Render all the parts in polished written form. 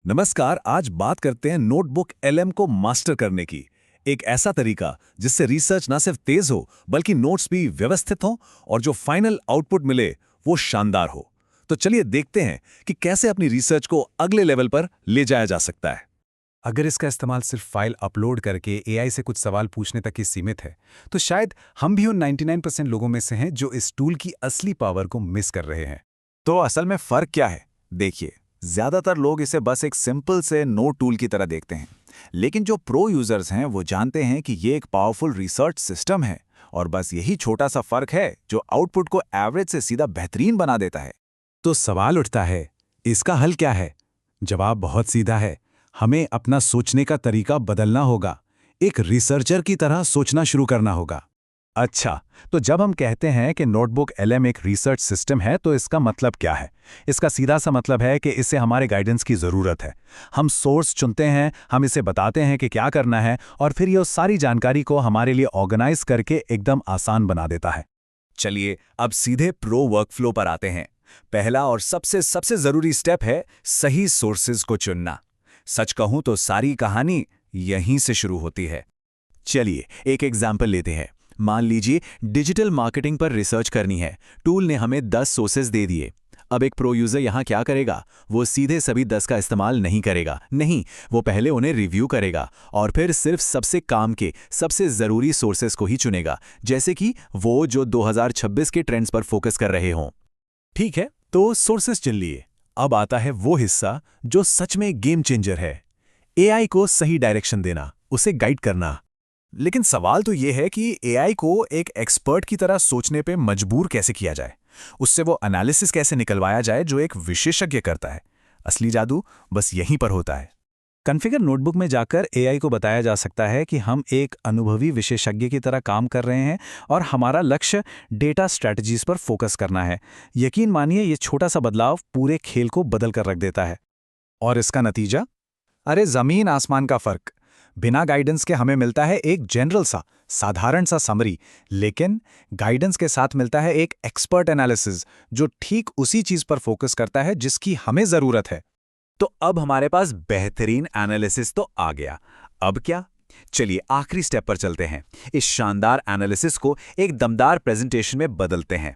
नमस्कार। आज बात करते हैं नोटबुक एलएम को मास्टर करने की। एक ऐसा तरीका जिससे रिसर्च ना सिर्फ तेज हो बल्कि नोट्स भी व्यवस्थित हों और जो फाइनल आउटपुट मिले वो शानदार हो। तो चलिए देखते हैं कि कैसे अपनी रिसर्च को अगले लेवल पर ले जाया जा सकता है। अगर इसका इस्तेमाल सिर्फ फाइल अपलोड करके एआई से कुछ सवाल पूछने तक ही सीमित है, तो शायद हम भी उन 99% लोगों में से हैं जो इस टूल की असली पावर को मिस कर रहे हैं। तो असल में फर्क क्या है? देखिए, ज्यादातर लोग इसे बस एक सिंपल से नोट टूल की तरह देखते हैं, लेकिन जो प्रो यूजर्स हैं वो जानते हैं कि ये एक पावरफुल रिसर्च सिस्टम है और बस यही छोटा सा फर्क है जो आउटपुट को एवरेज से सीधा बेहतरीन बना देता है। तो सवाल उठता है, इसका हल क्या है? जवाब बहुत सीधा है। हमें अपना सोचने का तरीका बदलना होगा। एक रिसर्चर की तरह सोचना शुरू करना होगा। अच्छा, तो जब हम कहते हैं कि नोटबुक एलएम एक रिसर्च सिस्टम है, तो इसका मतलब क्या है? इसका सीधा सा मतलब है कि इससे हमारे गाइडेंस की ज़रूरत है। हम सोर्स चुनते हैं, हम इसे बताते हैं कि क्या करना है, और फिर ये उस सारी जानकारी को हमारे लिए ऑर्गेनाइज करके एकदम आसान बना देता है। चलिए अब सीधे प्रो वर्कफ्लो पर आते हैं। पहला और सबसे जरूरी स्टेप है सही सोर्सेज को चुनना। सच कहूं तो सारी कहानी यहीं से शुरू होती है। चलिए एक एग्जाम्पल लेते हैं। मान लीजिए डिजिटल मार्केटिंग पर रिसर्च करनी है। टूल ने हमें 10 सोर्सेज दे दिए। अब एक प्रो यूजर यहाँ क्या करेगा? वो सीधे सभी 10 का इस्तेमाल नहीं करेगा। नहीं, वो पहले उन्हें रिव्यू करेगा और फिर सिर्फ सबसे काम के, सबसे ज़रूरी सोर्सेज को ही चुनेगा, जैसे कि वो जो 2026 के ट्रेंड्स पर फोकस कर रहे हों। ठीक है, तो सोर्सेस चुन लिए। अब आता है वो हिस्सा जो सच में गेम चेंजर है। एआई को सही डायरेक्शन देना, उसे गाइड करना। लेकिन सवाल तो ये है कि एआई को एक एक्सपर्ट की तरह सोचने पे मजबूर कैसे किया जाए? उससे वो एनालिसिस कैसे निकलवाया जाए जो एक विशेषज्ञ करता है? असली जादू बस यहीं पर होता है। कॉन्फ़िगर नोटबुक में जाकर एआई को बताया जा सकता है कि हम एक अनुभवी विशेषज्ञ की तरह काम कर रहे हैं और हमारा लक्ष्य डेटा स्ट्रैटेजीज पर फोकस करना है। यकीन मानिए, ये छोटा सा बदलाव पूरे खेल को बदल कर रख देता है। और इसका नतीजा? अरे जमीन आसमान का फर्क। बिना गाइडेंस के हमें मिलता है एक जनरल सा, साधारण सा समरी, लेकिन गाइडेंस के साथ मिलता है एक एक्सपर्ट एनालिसिस जो ठीक उसी चीज पर फोकस करता है जिसकी हमें जरूरत है। तो अब हमारे पास बेहतरीन एनालिसिस तो आ गया। अब क्या? चलिए आखिरी स्टेप पर चलते हैं। इस शानदार एनालिसिस को एक दमदार प्रेजेंटेशन में बदलते हैं।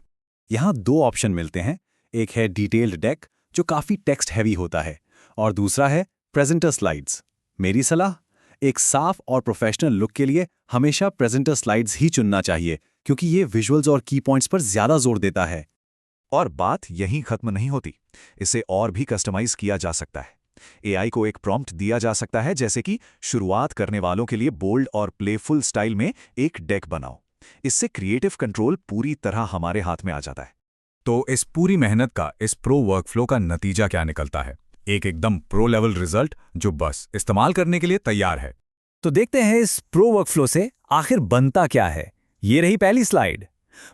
यहाँ दो ऑप्शन मिलते हैं। एक है डिटेल्ड डेक जो काफी टेक्स्ट हैवी होता है, और दूसरा है प्रेजेंटर स्लाइड्स। मेरी सलाह, एक साफ और प्रोफेशनल लुक के लिए हमेशा प्रेजेंटर स्लाइड्स ही चुनना चाहिए, क्योंकि ये विजुअल्स और की पॉइंट्स पर ज्यादा जोर देता है। और बात यहीं खत्म नहीं होती। इसे और भी कस्टमाइज किया जा सकता है। एआई को एक प्रॉम्प्ट दिया जा सकता है, जैसे कि शुरुआत करने वालों के लिए बोल्ड और प्लेफुल स्टाइल में एक डेक बनाओ। इससे क्रिएटिव कंट्रोल पूरी तरह हमारे हाथ में आ जाता है। तो इस पूरी मेहनत का, इस प्रो वर्कफ्लो का नतीजा क्या निकलता है? एक एकदम प्रो लेवल रिजल्ट जो बस इस्तेमाल करने के लिए तैयार है। तो देखते हैं इस प्रो वर्कफ्लो से आखिर बनता क्या है। ये रही पहली स्लाइड।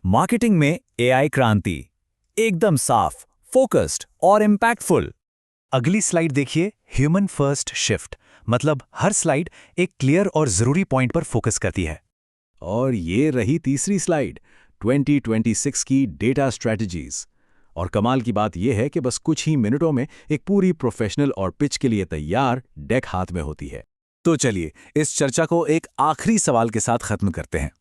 मार्केटिंग में एआई क्रांति, एकदम साफ, फोकस्ड और इंपैक्टफुल। अगली स्लाइड देखिए, ह्यूमन फर्स्ट शिफ्ट, मतलब हर स्लाइड एक क्लियर और जरूरी पॉइंट पर फोकस करती है। और ये रही तीसरी स्लाइड, 2026 की डेटा स्ट्रैटेजीज। और कमाल की बात यह है कि बस कुछ ही मिनटों में एक पूरी प्रोफेशनल और पिच के लिए तैयार डेक हाथ में होती है। तो चलिए इस चर्चा को एक आखिरी सवाल के साथ खत्म करते हैं।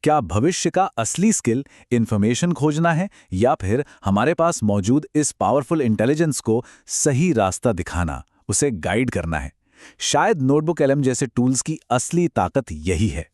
क्या भविष्य का असली स्किल इंफॉर्मेशन खोजना है, या फिर हमारे पास मौजूद इस पावरफुल इंटेलिजेंस को सही रास्ता दिखाना, उसे गाइड करना है? शायद नोटबुक एलएम जैसे टूल्स की असली ताकत यही है।